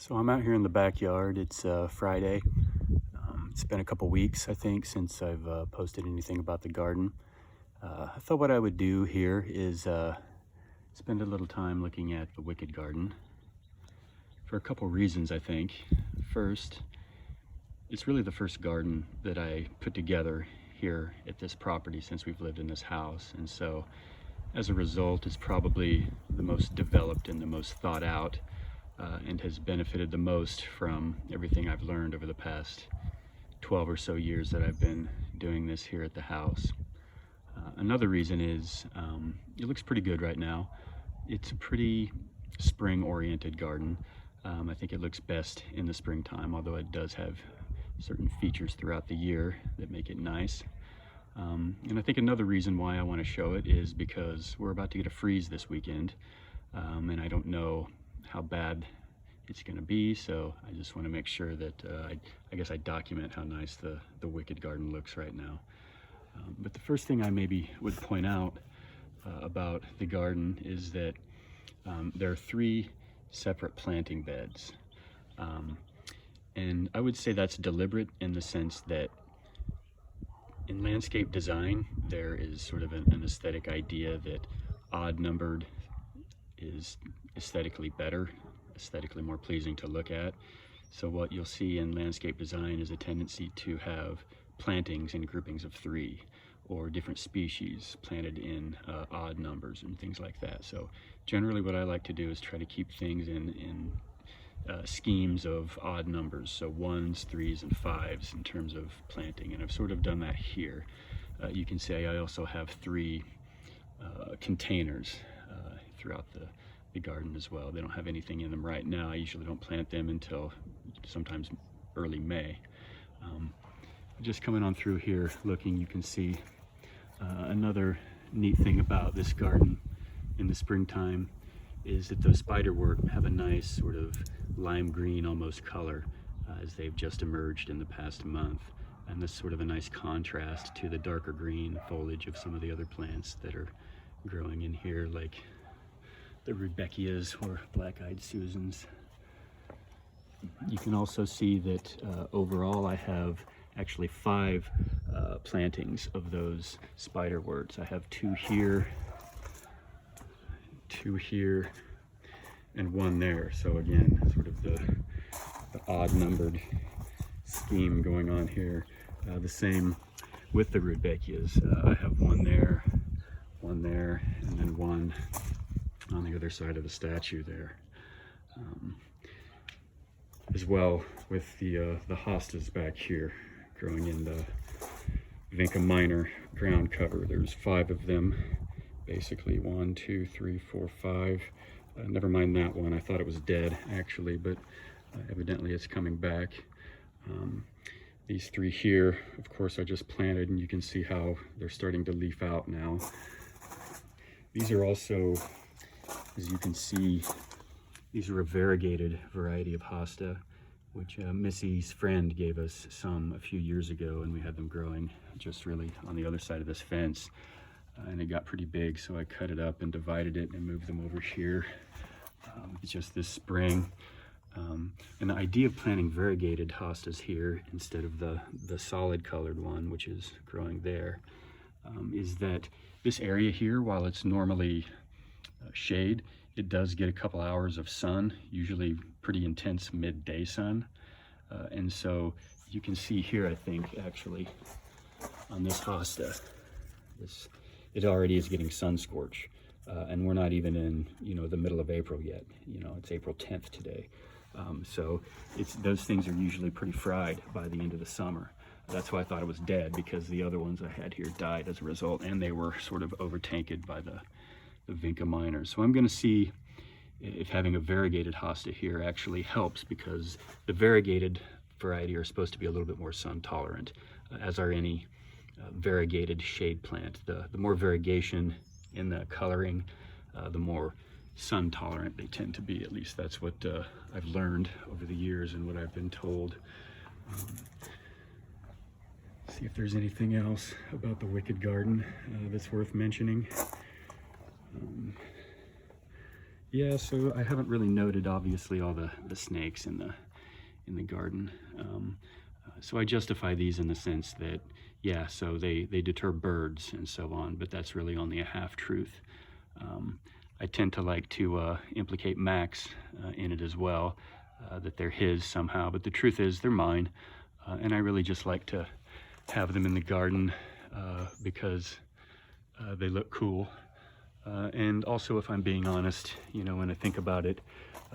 So I'm out here in the backyard. It's Friday. It's been a couple weeks, I think, since I've posted anything about the garden. I thought what I would do here is spend a little time looking at the wicked garden for a couple reasons, I think. First, it's really the first garden that I put together here at this property since we've lived in this house. And so as a result, it's probably the most developed and the most thought out and has benefited the most from everything I've learned over the past 12 or so years that I've been doing this here at the house. Another reason is it looks pretty good right now. It's a pretty spring-oriented garden. I think it looks best in the springtime, although it does have certain features throughout the year that make it nice. And I think another reason why I want to show it is because we're about to get a freeze this weekend, and I don't know how bad it's going to be, so I just want to make sure that I guess I document how nice the wicked garden looks right now. But the first thing I maybe would point out about the garden is that there are 3 separate planting beds, and I would say that's deliberate in the sense that in landscape design there is sort of an aesthetic idea that odd numbered is aesthetically better, aesthetically more pleasing to look at. So what you'll see in landscape design is a tendency to have plantings in groupings of 3 or different species planted in odd numbers and things like that. So generally what I like to do is try to keep things in schemes of odd numbers, so 1s, 3s, and 5s in terms of planting, and I've sort of done that here. You can say I also have 3 containers throughout the garden as well. They don't have anything in them right now. I usually don't plant them until sometimes early May. Just coming on through here looking, you can see another neat thing about this garden in the springtime is that those spiderwort have a nice sort of lime green almost color as they've just emerged in the past month, and this sort of a nice contrast to the darker green foliage of some of the other plants that are growing in here, like the rudbeckias or black-eyed Susans. You can also see that overall I have actually 5 plantings of those spiderworts. I have 2 here, 2 here, and 1 there. So again, sort of the odd numbered scheme going on here. The same with the rudbeckias. I have 1 there, 1 there, and then 1 on the other side of the statue there. As well with the hostas back here growing in the vinca minor ground cover. There's 5 of them, basically 1, 2, 3, 4, 5. Never mind that one. I thought it was dead actually, but evidently it's coming back. These 3 here, of course, I just planted, and you can see how they're starting to leaf out now. These are also, as you can see, these are a variegated variety of hosta, which Missy's friend gave us some a few years ago, and we had them growing just really on the other side of this fence. And it got pretty big, so I cut it up and divided it and moved them over here just this spring. And the idea of planting variegated hostas here instead of the solid colored one, which is growing there, is that this area here, while it's normally shade, it does get a couple hours of sun, usually pretty intense midday sun. And so you can see here, I think, actually, on this hosta, it already is getting sun scorch. And we're not even in, the middle of April yet. It's April 10th today. So those things are usually pretty fried by the end of the summer. That's why I thought it was dead, because the other ones I had here died as a result, and they were sort of overtainted by the vinca minors. So I'm going to see if having a variegated hosta here actually helps, because the variegated variety are supposed to be a little bit more sun tolerant, as are any variegated shade plant. The more variegation in the coloring, the more sun tolerant they tend to be. At least that's what I've learned over the years and what I've been told. See if there's anything else about the wicked garden that's worth mentioning. Yeah, so I haven't really noted, obviously, all the snakes in the garden. So I justify these in the sense that, yeah, so they deter birds and so on, but that's really only a half-truth. I tend to like to implicate Max in it as well, that they're his somehow, but the truth is they're mine, and I really just like to have them in the garden because they look cool. And also, if I'm being honest, you know, when I think about it,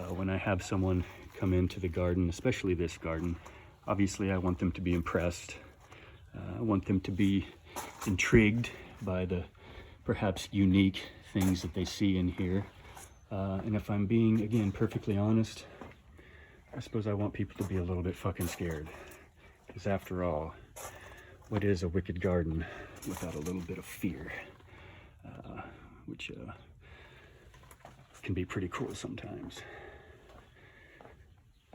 when I have someone come into the garden, especially this garden, obviously I want them to be impressed. I want them to be intrigued by the perhaps unique things that they see in here. And if I'm being, again, perfectly honest, I suppose I want people to be a little bit fucking scared. Because after all, what is a wicked garden without a little bit of fear? Which can be pretty cool sometimes.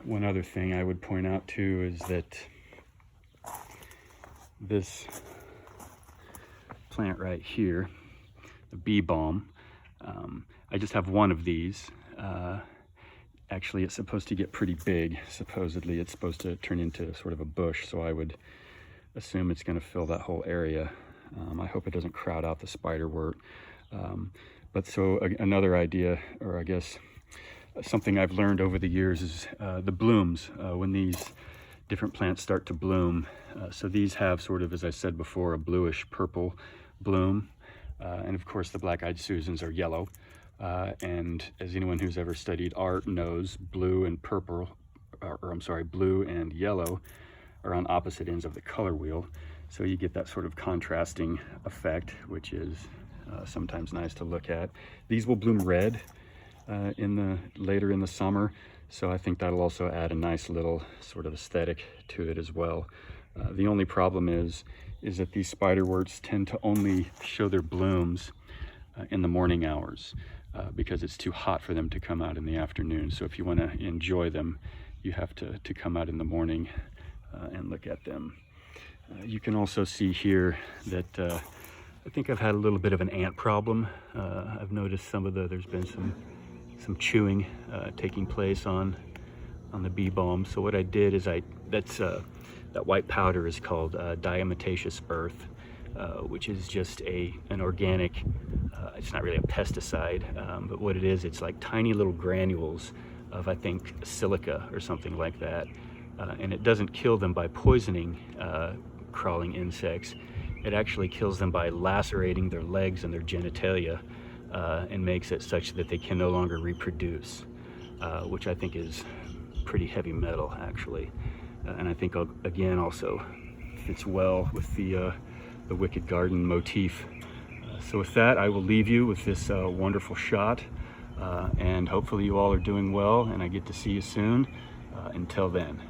One other thing I would point out too is that this plant right here, the bee balm, I just have one of these. Actually, it's supposed to get pretty big. Supposedly, it's supposed to turn into sort of a bush, so I would assume it's going to fill that whole area. I hope it doesn't crowd out the spiderwort. But so another idea, or I guess something I've learned over the years, is the blooms. When these different plants start to bloom, so these have sort of, as I said before, a bluish purple bloom. And of course the black-eyed Susans are yellow. And as anyone who's ever studied art knows, blue and purple, blue and yellow are on opposite ends of the color wheel. So you get that sort of contrasting effect, which is sometimes nice to look at. These will bloom red later in the summer, so I think that'll also add a nice little sort of aesthetic to it as well. The only problem is that these spiderworts tend to only show their blooms in the morning hours because it's too hot for them to come out in the afternoon. So if you want to enjoy them, you have to come out in the morning and look at them. You can also see here that I think I've had a little bit of an ant problem. I've noticed there's been some chewing taking place on the bee balm. So what I did is that white powder is called diatomaceous earth, which is just an organic, it's not really a pesticide, but what it is, it's like tiny little granules of, I think, silica or something like that. And it doesn't kill them by poisoning crawling insects. It actually kills them by lacerating their legs and their genitalia and makes it such that they can no longer reproduce, which I think is pretty heavy metal, actually. And I think, again, also fits well with the Wicked Garden motif. So with that, I will leave you with this wonderful shot, and hopefully you all are doing well, and I get to see you soon. Until then.